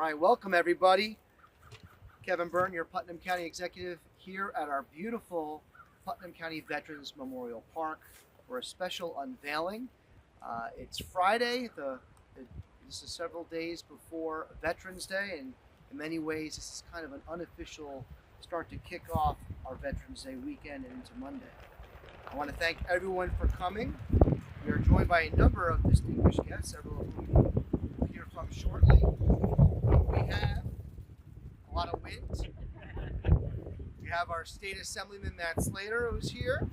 right, welcome everybody. Kevin Burton, your Putnam County Executive, here at our beautiful Putnam County Veterans Memorial Park for a special unveiling. It's Friday. This is several days before Veterans Day, and in many ways, this is kind of an unofficial start to kick off our Veterans Day weekend and into Monday. I want to thank everyone for coming. We are joined by a number of distinguished guests, several of whom you'll hear from shortly. We have a lot of wind. We have our State Assemblyman Matt Slater, who's here.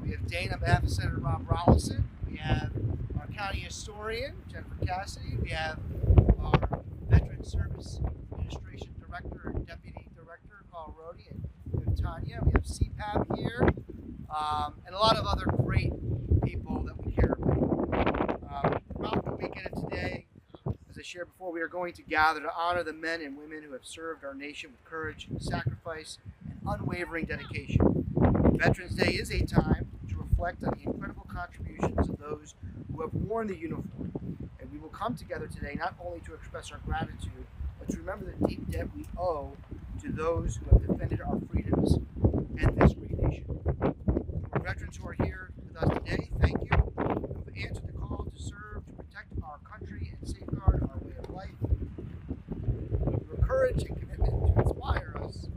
We have Dane on behalf of Senator Rob Rollison. We have our county historian, Jennifer Cassidy. We have our Veteran Service Administration Director and Deputy Director, Carl Rohde, and Tanya. We have CPAP here, and a lot of other great people that we care about. Throughout the weekend and today, as I shared before, we are going to gather to honor the men and women who have served our nation with courage, sacrifice, and unwavering dedication. Veterans Day is a time to reflect on the incredible contributions of those who have worn the uniform. And we will come together today not only to express our gratitude, but to remember the deep debt we owe to those who have defended our freedoms and this great nation. For veterans who are here with us today, thank you. You have answered the call to serve, to protect our country, and safeguard our way of life. Your courage and commitment to inspire us,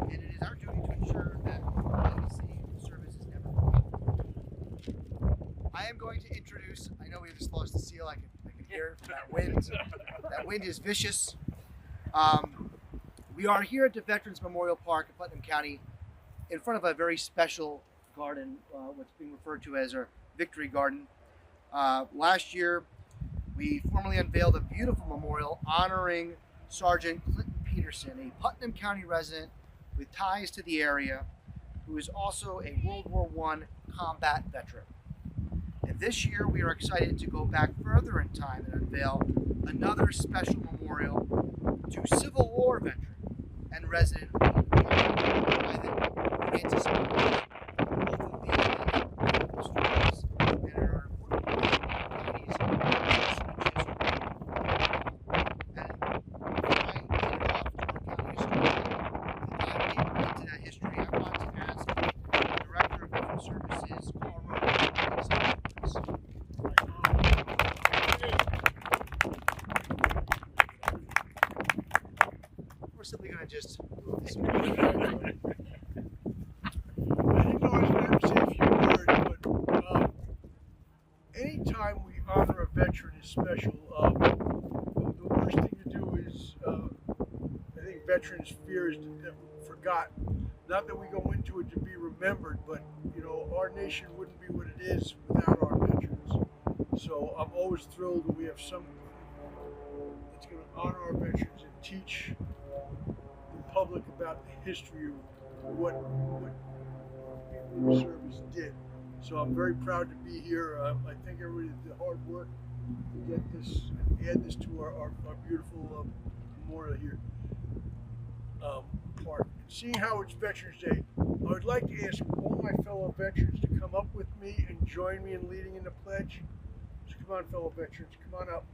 and it is our duty to ensure that our legacy and service is never forgotten. I am going to introduce, I know we just lost the seal, I can hear it from that wind. That wind is vicious. We are here at the Veterans Memorial Park in Putnam County in front of a very special garden, what's being referred to as our Victory Garden. Last year, we formally unveiled a beautiful memorial honoring Sergeant Clinton Peterson, a Putnam County resident with ties to the area, who is also a World War I combat veteran. And this year, we are excited to go back further in time and unveil another special memorial to Civil War veteran and resident of Putnam County, Private Francis Williams. Both of these men have incredible stories and are important counties in into that history, I want to ask the Director of Veteran Services, Carl Rohde, to say something, please. We're simply going to just move this. I didn't know I was going to say a few words, but anytime we honor a veteran is special. The worst thing to do is, I think veterans fear is forgotten. Not that we go into it to be remembered, but you know, our nation wouldn't be what it is without our veterans. So I'm always thrilled that we have something that's going to honor our veterans and teach the public about the history of what people in service did. So I'm very proud to be here. I thank everybody did the hard work to get this and add this to our beautiful memorial here park. Seeing how it's Veterans Day, I would like to ask all my fellow veterans to come up with me and join me in leading in the pledge. So come on, fellow veterans, come on up.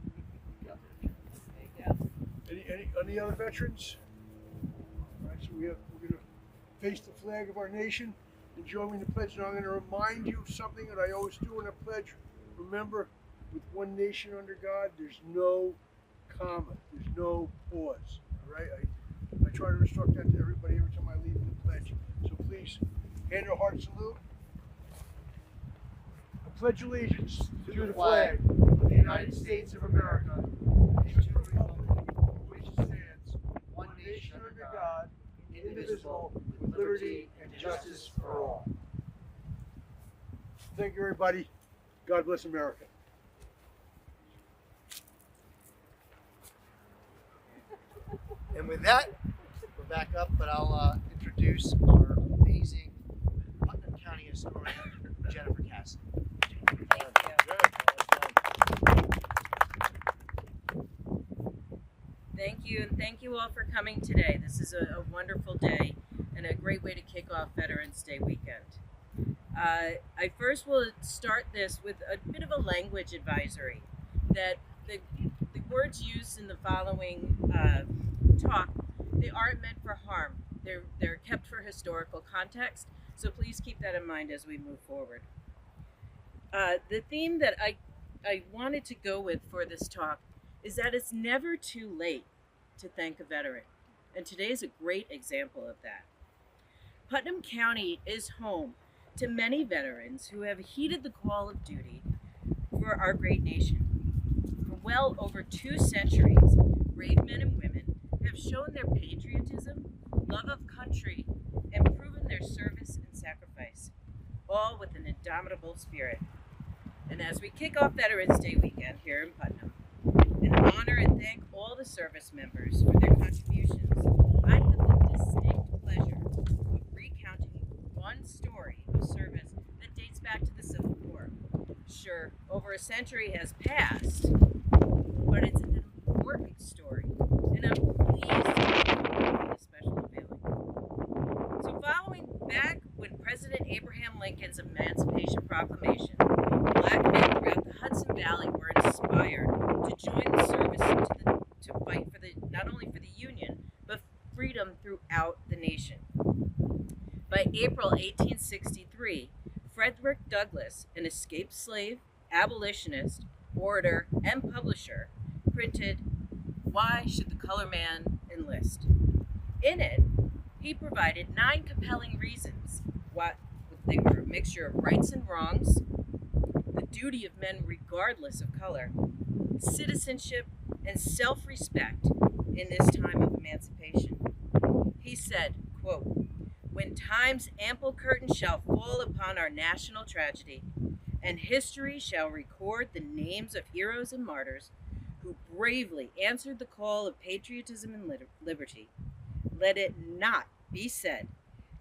Any other veterans? All right, so we're going to face the flag of our nation and join me in the pledge. And I'm going to remind you of something that I always do in a pledge. Remember, with one nation under God, there's no comma, there's no pause. All right, I try to instruct that to everybody every time I lead in the pledge. So please, hand your heart salute. I pledge allegiance to the flag of the United States of America, and to the republic for which it stands, one nation under God, indivisible, with liberty and justice for all. Thank you, everybody. God bless America. And with that, we're back up, but I'll introduce our amazing Putnam County historian, Jennifer Cassidy. Thank you, and thank you all for coming today. This is a wonderful day and a great way to kick off Veterans Day weekend. I first will start this with a bit of a language advisory that the words used in the following talk, they aren't meant for harm. They're kept for historical context, so please keep that in mind as we move forward. The theme that I wanted to go with for this talk is that it's never too late to thank a veteran, and today is a great example of that. Putnam County is home to many veterans who have heeded the call of duty for our great nation. For well over 2 centuries, brave men and women have shown their patriotism, love of country, and proven their service and sacrifice, all with an indomitable spirit. And as we kick off Veterans Day weekend here in Putnam, and honor and thank all the service members for their contributions, I have the distinct pleasure of recounting one story of service that dates back to the Civil War. Sure, over a century has passed, but it's an important story, and I'm pleased to be the special unveiling. So following back when President Abraham Lincoln's Emancipation Proclamation, Black men throughout the Hudson Valley were inspired to join the service to fight for not only for the Union, but freedom throughout the nation. By April 1863, Frederick Douglass, an escaped slave, abolitionist, orator, and publisher, printed "Why Should the Color Man Enlist?" In it, he provided 9 compelling reasons why they were a mixture of rights and wrongs, the duty of men regardless of color, citizenship, and self-respect in this time of emancipation. He said, quote, "When time's ample curtain shall fall upon our national tragedy, and history shall record the names of heroes and martyrs who bravely answered the call of patriotism and liberty, let it not be said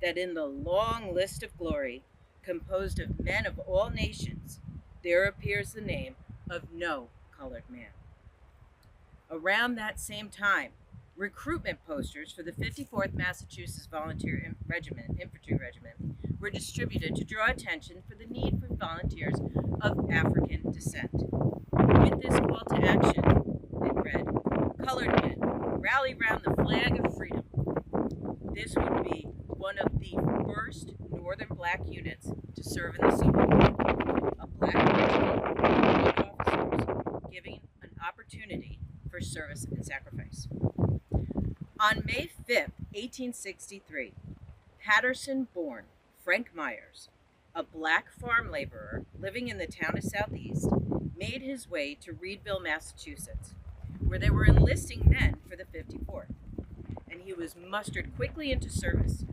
that in the long list of glory, composed of men of all nations, there appears the name of no colored man." Around that same time, recruitment posters for the 54th Massachusetts Volunteer Infantry Regiment were distributed to draw attention for the need for volunteers of African descent. With this call to action, it read, "Colored men, rally round the flag of freedom." This would be one of the first Northern Black units to serve in the Civil War, a Black regiment with white officers giving an opportunity for service and sacrifice. On May 5th, 1863, Patterson-born Frank Myers, a Black farm laborer living in the town of Southeast, made his way to Reedville, Massachusetts, where they were enlisting men for the 54th, and he was mustered quickly into service.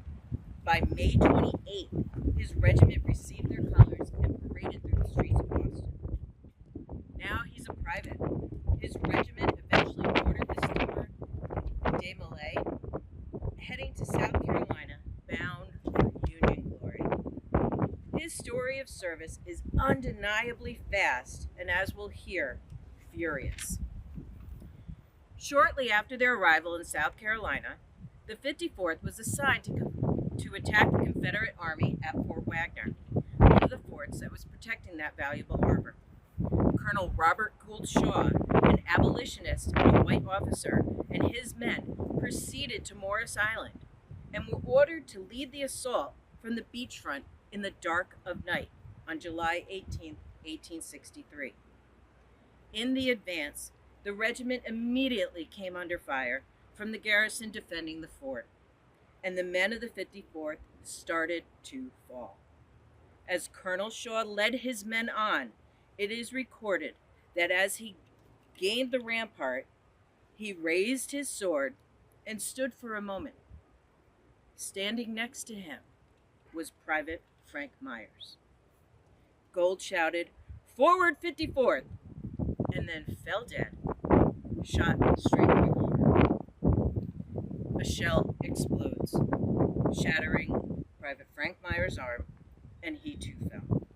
By May 28th, his regiment received their colors and paraded through the streets of Boston. Now he's a private. His regiment eventually boarded the steamer Des Moines, heading to South Carolina, bound for Union glory. His story of service is undeniably fast, and as we'll hear, furious. Shortly after their arrival in South Carolina, the 54th was assigned to attack the Confederate Army at Fort Wagner, one of the forts that was protecting that valuable harbor. Colonel Robert Gould Shaw, an abolitionist and a white officer, and his men proceeded to Morris Island and were ordered to lead the assault from the beachfront in the dark of night on July 18, 1863. In the advance, the regiment immediately came under fire from the garrison defending the fort, and the men of the 54th started to fall. As Colonel Shaw led his men on, it is recorded that as he gained the rampart, he raised his sword and stood for a moment. Standing next to him was Private Frank Myers. Gould shouted, "Forward, 54th!" and then fell dead, shot straight through the heart. A shell explodes, shattering Private Frank Myers' arm, and he too fell.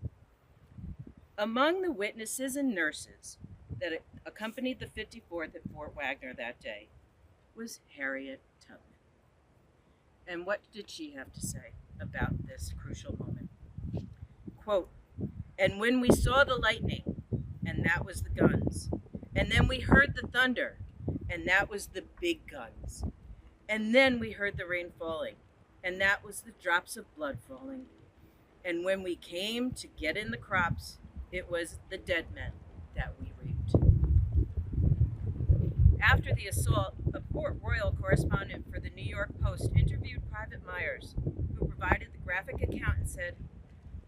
Among the witnesses and nurses that accompanied the 54th at Fort Wagner that day was Harriet Tubman. And what did she have to say about this crucial moment? Quote, "And when we saw the lightning, and that was the guns, And then we heard the thunder, and that was the big guns. And then we heard the rain falling, and that was the drops of blood falling. And when we came to get in the crops, it was the dead men that we reaped. After the assault, a Port Royal correspondent for the New York Post interviewed Private Myers, who provided the graphic account and said,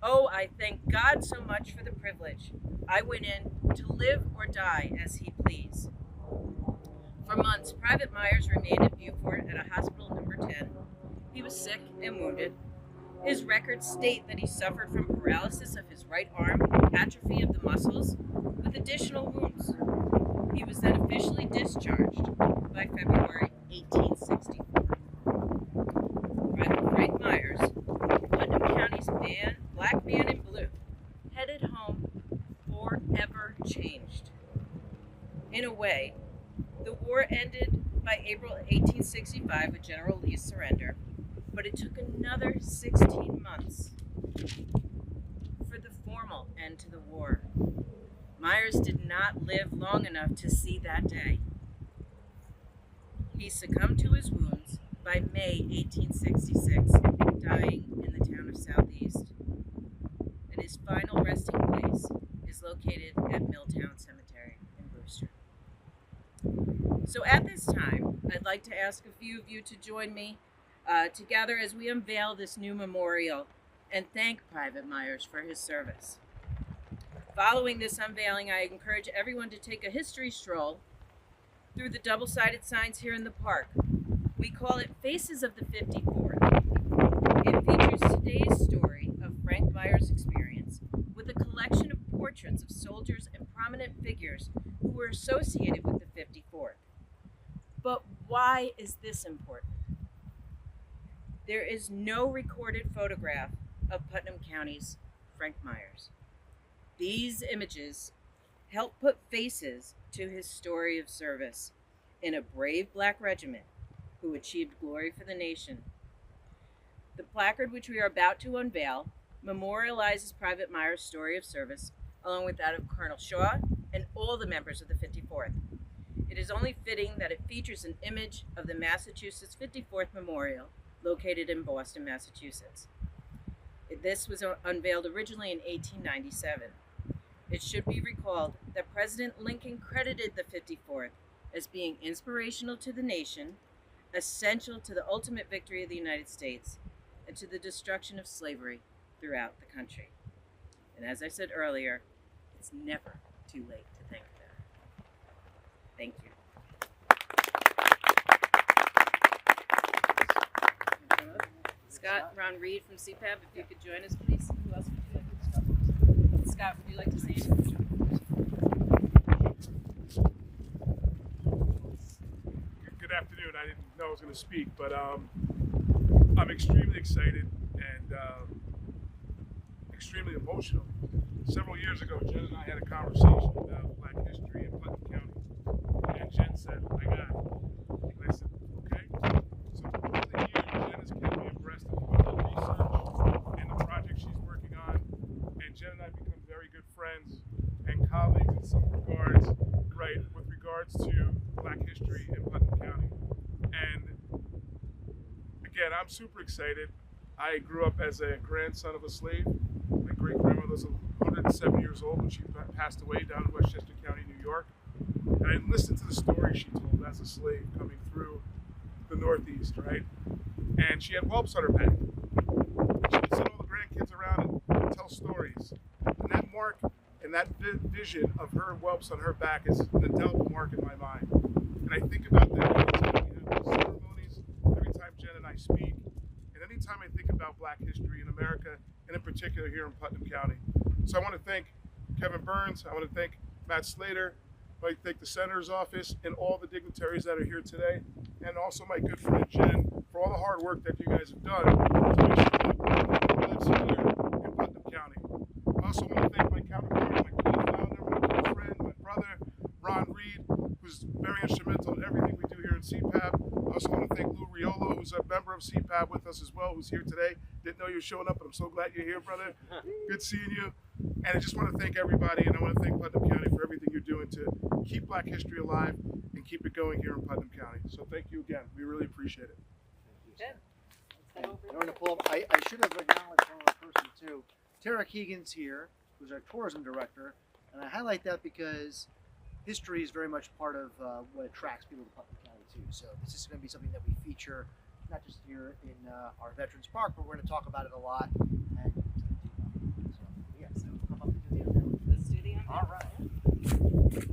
"Oh, I thank God so much for the privilege. I went in to live or die as he pleased." For months, Private Myers remained at Beaufort at a hospital number 10. He was sick and wounded. His records state that he suffered from paralysis of his right arm, atrophy of the muscles, with additional wounds. He was then officially discharged by February 1864. Private Frank Myers, Putnam County's black man in blue, headed home forever changed. In a way, the war ended by April 1865 with General Lee's surrender, but it took another 16 months for the formal end to the war. Myers did not live long enough to see that day. He succumbed to his wounds by May 1866, dying in the town of Southeast. And his final resting place is located at Milltown Cemetery in Brewster. So at this time, I'd like to ask a few of you to join me together as we unveil this new memorial and thank Private Myers for his service. Following this unveiling, I encourage everyone to take a history stroll through the double-sided signs here in the park. We call it Faces of the 54th. It features today's story of Frank Myers' experience with a collection of portraits of soldiers and prominent figures who were associated with the 54th. But why is this important? There is no recorded photograph of Putnam County's Frank Myers. These images help put faces to his story of service in a brave black regiment who achieved glory for the nation. The placard which we are about to unveil memorializes Private Myers' story of service along with that of Colonel Shaw and all the members of the 54th. It is only fitting that it features an image of the Massachusetts 54th Memorial located in Boston, Massachusetts. This was unveiled originally in 1897. It should be recalled that President Lincoln credited the 54th as being inspirational to the nation, essential to the ultimate victory of the United States, and to the destruction of slavery throughout the country. And as I said earlier, it's never too late to thank them. Thank you. Scott, Ron Reed from CPAB, if you could join us, please. Who else would you like to? Scott, would you like to say anything? Good afternoon. I didn't know I was going to speak, but I'm extremely excited and extremely emotional. Several years ago, Jen and I had a conversation about Black history in Putnam County, and Jen said, "I got it." And I said, "Okay." So over the years, Jen has kept me abreast of all the research and the project she's working on, and Jen and I become very good friends and colleagues in some regards, right, with regards to Black history in Putnam County. And again, I'm super excited. I grew up as a grandson of a slave. My great-grandmother was 107 years old when she passed away down in Westchester County, New York. And I listened to the story she told as a slave coming through the Northeast, right? And she had whelps on her back. She would send all the grandkids around and tell stories. And that mark and that vision of her whelps on her back is an indelible mark in my mind. And I think about that every time we have these ceremonies, every time Jen and I speak, and anytime I think about Black history in America, and in particular here in Putnam County. So I want to thank Kevin Burns, I want to thank Matt Slater, I want to thank the Senator's office and all the dignitaries that are here today, and also my good friend Jen for all the hard work that you guys have done to make sure that everyone lives here in Putnam County. I also want to thank my counterpart, my co-founder, my good friend, my brother, Ron Reed, who's very instrumental in everything we do here in CPAB. I also want to thank Lou Riolo, who's a member of CPAB with us as well, who's here today. Didn't know you were showing up, but I'm so glad you're here, brother. Good seeing you. And I just want to thank everybody, and I want to thank Putnam County for everything you're doing to keep Black history alive and keep it going here in Putnam County. So thank you again. We really appreciate it. Good. And I want to pull up, I should have acknowledged one other person too. Tara Keegan's here, who's our tourism director, and I highlight that because history is very much part of what attracts people to Putnam County too. So this is going to be something that we feature not just here in our Veterans Park, but we're going to talk about it a lot. And so, yeah, so come up and do the unveiling. Let's do the unveiling. All right.